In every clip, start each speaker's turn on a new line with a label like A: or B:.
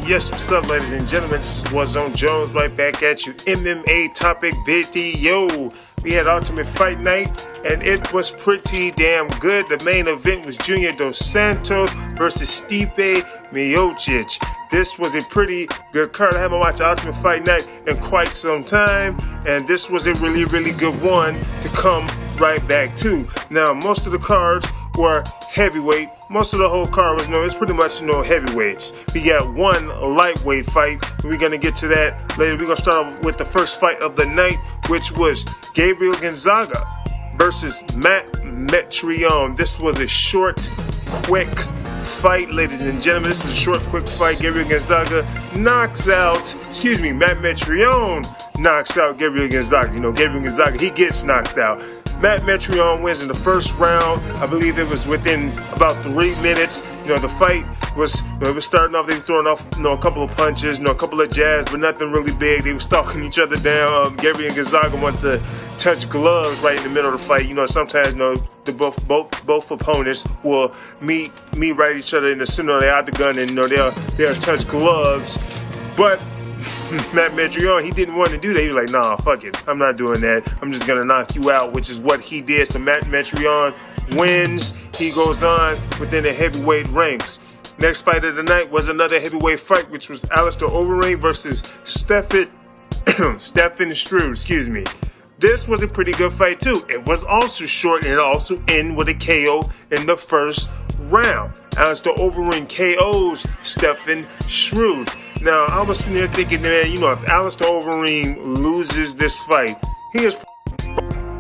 A: Yes, what's up, ladies and gentlemen? This is Warzone Jones right back at you. MMA topic video. We had Ultimate Fight Night, and it was pretty damn good. The main event was Junior Dos Santos versus Stipe Miocic. This was a pretty good card. I haven't watched Ultimate Fight Night in quite some time, and this was a really, really good one to come right back to. Now, most of the cards were heavyweight. Most of the whole card was, it's pretty much, heavyweights. We got one lightweight fight. We're going to get to that later. We're going to start off with the first fight of the night, which was Gabriel Gonzaga versus Matt Miocic. This was a short, quick fight, ladies and gentlemen. This was a short, quick fight. Gabriel Gonzaga knocks out, Matt Miocic knocks out Gabriel Gonzaga. Gabriel Gonzaga, he gets knocked out. Matt Miocic wins in the first round. I believe it was within about 3 minutes. The fight was, it was starting off, they were throwing off, a couple of punches, a couple of jabs, but nothing really big. They were stalking each other down. Gabriel Gonzaga wanted to touch gloves right in the middle of the fight. Sometimes, the both opponents will meet right each other in the center of the octagon, and they'll touch gloves. But Matt Miocic, he didn't want to do that. He was like, nah, fuck it. I'm not doing that. I'm just going to knock you out, which is what he did. So Matt Miocic wins. He goes on within the heavyweight ranks. Next fight of the night was another heavyweight fight, which was Alistair Overeem versus Stefan Struve, This was a pretty good fight, too. It was also short, and it also ended with a KO in the first round. Alistair Overeem KOs Stefan Struve. Now, I was sitting there thinking, man, if Alistair Overeem loses this fight, he is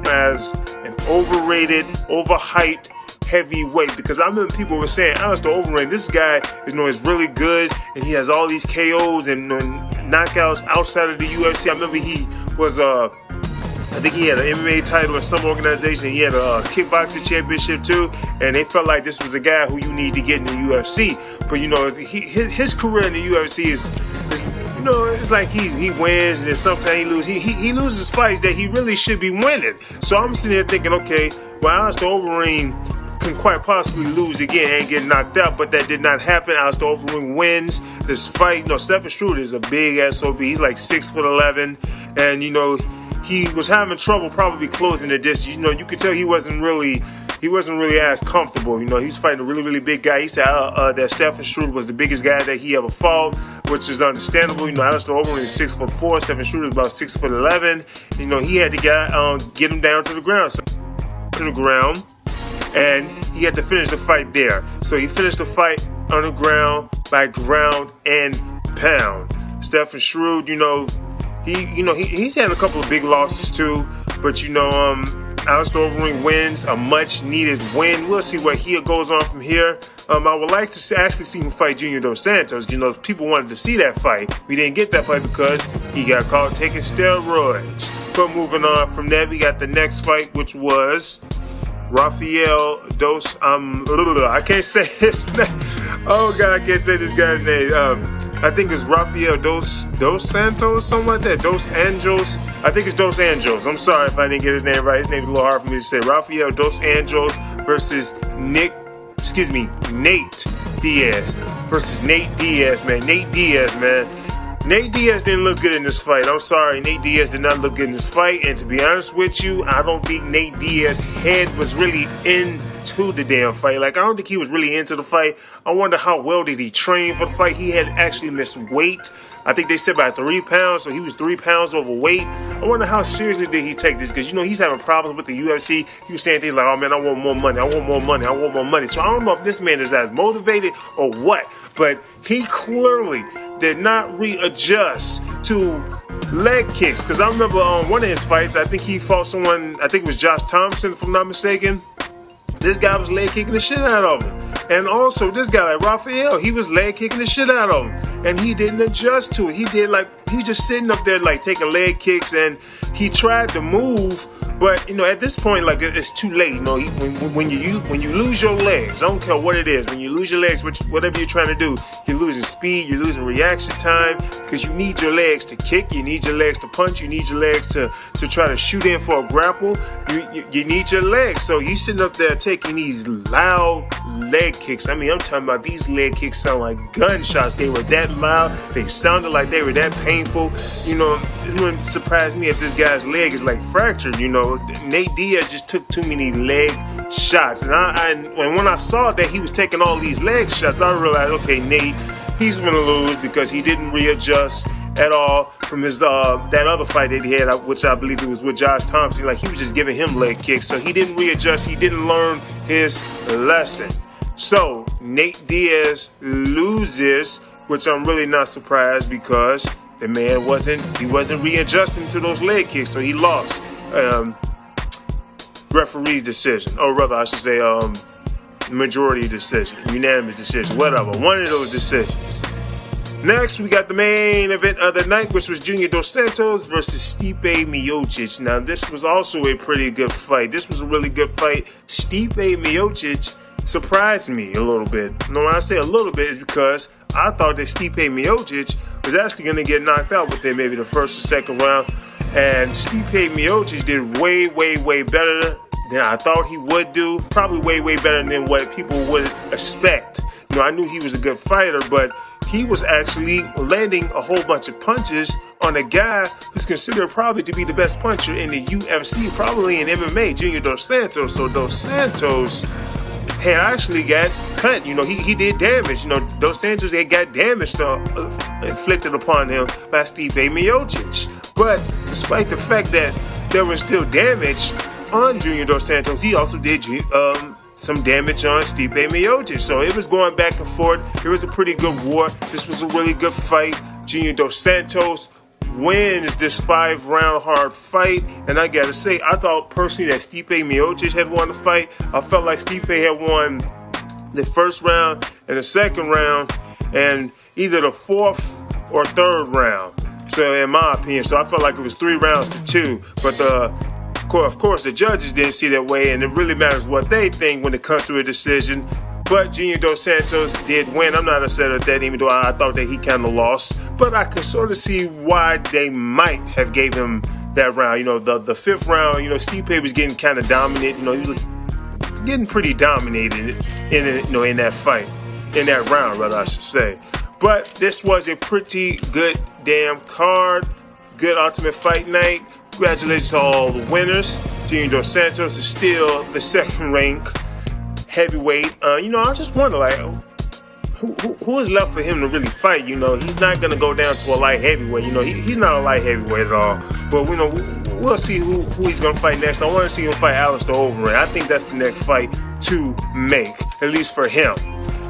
A: as an overrated, overhyped heavyweight. Because I remember people were saying, Alistair Overeem, this guy is really good, and he has all these KOs and knockouts outside of the UFC. I remember he was I think he had an MMA title in some organization. He had a kickboxing championship too, and they felt like this was a guy who you need to get in the UFC. But his career in the UFC is it's like he wins, and then sometimes he loses. He loses fights that he really should be winning. So I'm sitting there thinking, okay, well, Alistair Overeem can quite possibly lose again and get knocked out, but that did not happen. Alistair Overeem wins this fight. Stefan Struve is a big SOB. He's like 6'11", and he was having trouble probably closing the distance. You could tell he wasn't really as comfortable. He was fighting a really, really big guy. He said that Stefan Struve was the biggest guy that he ever fought, which is understandable. Alistair Overeem is 6'4", Stefan Struve is about 6'11". He had to get him down to the ground, and he had to finish the fight there. So he finished the fight on the ground by ground and pound. Stefan Struve, he's had a couple of big losses too, but Alistair Overeem wins a much needed win. We'll see where he goes on from here. I would like to actually see him fight Junior Dos Santos. People wanted to see that fight. We didn't get that fight because he got caught taking steroids. But moving on from that, we got the next fight, which was Rafael Dos. I can't say his name. Oh God, I can't say this guy's name. I think it's Rafael Dos Santos, something like that. Dos Anjos. I think it's Dos Anjos. I'm sorry if I didn't get his name right. His name's a little hard for me to say. Rafael Dos Anjos versus Nate Diaz. Versus Nate Diaz, man. Nate Diaz didn't look good in this fight. I'm sorry, Nate Diaz did not look good in this fight. And to be honest with you, I don't think Nate Diaz's head was really into the damn fight. I don't think he was really into the fight. I wonder how well did he train for the fight. He had actually missed weight. I think they said by 3 pounds, so he was 3 pounds overweight. I wonder how seriously did he take this, because he's having problems with the UFC. He was saying things like, oh man, I want more money, So I don't know if this man is as motivated or what, but he clearly did not readjust to leg kicks. Because I remember on one of his fights, I think he fought someone, I think it was Josh Thompson, if I'm not mistaken. This guy was leg kicking the shit out of him. And also, this guy, like Rafael, he was leg kicking the shit out of him. And he didn't adjust to it. He was just sitting up there, taking leg kicks, and he tried to move. But, at this point, it's too late. When you lose your legs, I don't care what it is. When you lose your legs, whatever you're trying to do, you're losing speed, you're losing reaction time, because you need your legs to kick, you need your legs to punch, you need your legs to try to shoot in for a grapple. You need your legs. So he's sitting up there taking these loud leg leg kicks. I mean, I'm talking about these leg kicks sound like gunshots. They were that loud. They sounded like they were that painful. You know, it wouldn't surprise me if this guy's leg is like fractured. You know, Nate Diaz just took too many leg shots. And when I saw that he was taking all these leg shots, I realized, okay, Nate, he's going to lose because he didn't readjust at all from his that other fight that he had, which I believe it was with Josh Thompson. Like, he was just giving him leg kicks, so he didn't readjust. He didn't learn his lesson. So Nate Diaz loses, which I'm really not surprised because the man wasn't readjusting to those leg kicks, so he lost. Referee's decision, or rather, I should say, majority decision, unanimous decision, whatever. One of those decisions. Next, we got the main event of the night, which was Junior Dos Santos versus Stipe Miocic. Now, this was also a pretty good fight. This was a really good fight. Stipe Miocic surprised me a little bit. You know, when I say a little bit, it's because I thought that Stipe Miocic was actually going to get knocked out within maybe the first or second round. And Stipe Miocic did way, way, way better than I thought he would do. Probably way, way better than what people would expect. You know, I knew he was a good fighter, but he was actually landing a whole bunch of punches on a guy who's considered probably to be the best puncher in the UFC, probably in MMA, Junior Dos Santos. So Dos Santos had actually got cut. You know, he did damage. You know, Dos Santos had got damage inflicted upon him by Stipe Miocic. But despite the fact that there was still damage on Junior Dos Santos, he also did some damage on Stipe Miocic. So it was going back and forth. It was a pretty good war. This was a really good fight. Junior Dos Santos wins this 5-round hard fight. And I gotta say, I thought personally that Stipe Miocic had won the fight. I felt like Stipe had won the first round and the second round and either the fourth or third round. So in my opinion, so I felt like it was 3 rounds to 2. But of course, the judges didn't see that way, and it really matters what they think when it comes to a decision. But Junior Dos Santos did win. I'm not upset at that, even though I thought that he kind of lost. But I can sort of see why they might have gave him that round. You know, the 5th round, you know, Stipe was getting kind of dominated. You know, he was getting pretty dominated in that fight, in that round, rather, I should say. But this was a pretty good damn card. Good Ultimate Fight Night. Congratulations to all the winners. Junior Dos Santos is still the second-ranked heavyweight. You know, I just wonder, like, who is left for him to really fight? You know, he's not going to go down to a light heavyweight. You know, he's not a light heavyweight at all. But, you know, we'll see who he's going to fight next. I want to see him fight Alistair Overeem. I think that's the next fight to make, at least for him.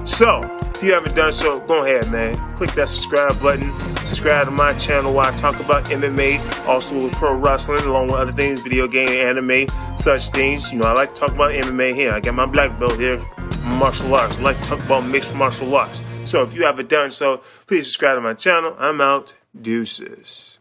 A: So, if you haven't done so, go ahead, man. Click that subscribe button. Subscribe to my channel where I talk about MMA, also pro wrestling, along with other things, video game, anime, such things. You know, I like to talk about MMA here. I got my black belt here, martial arts. I like to talk about mixed martial arts. So if you haven't done so, please subscribe to my channel. I'm out. Deuces.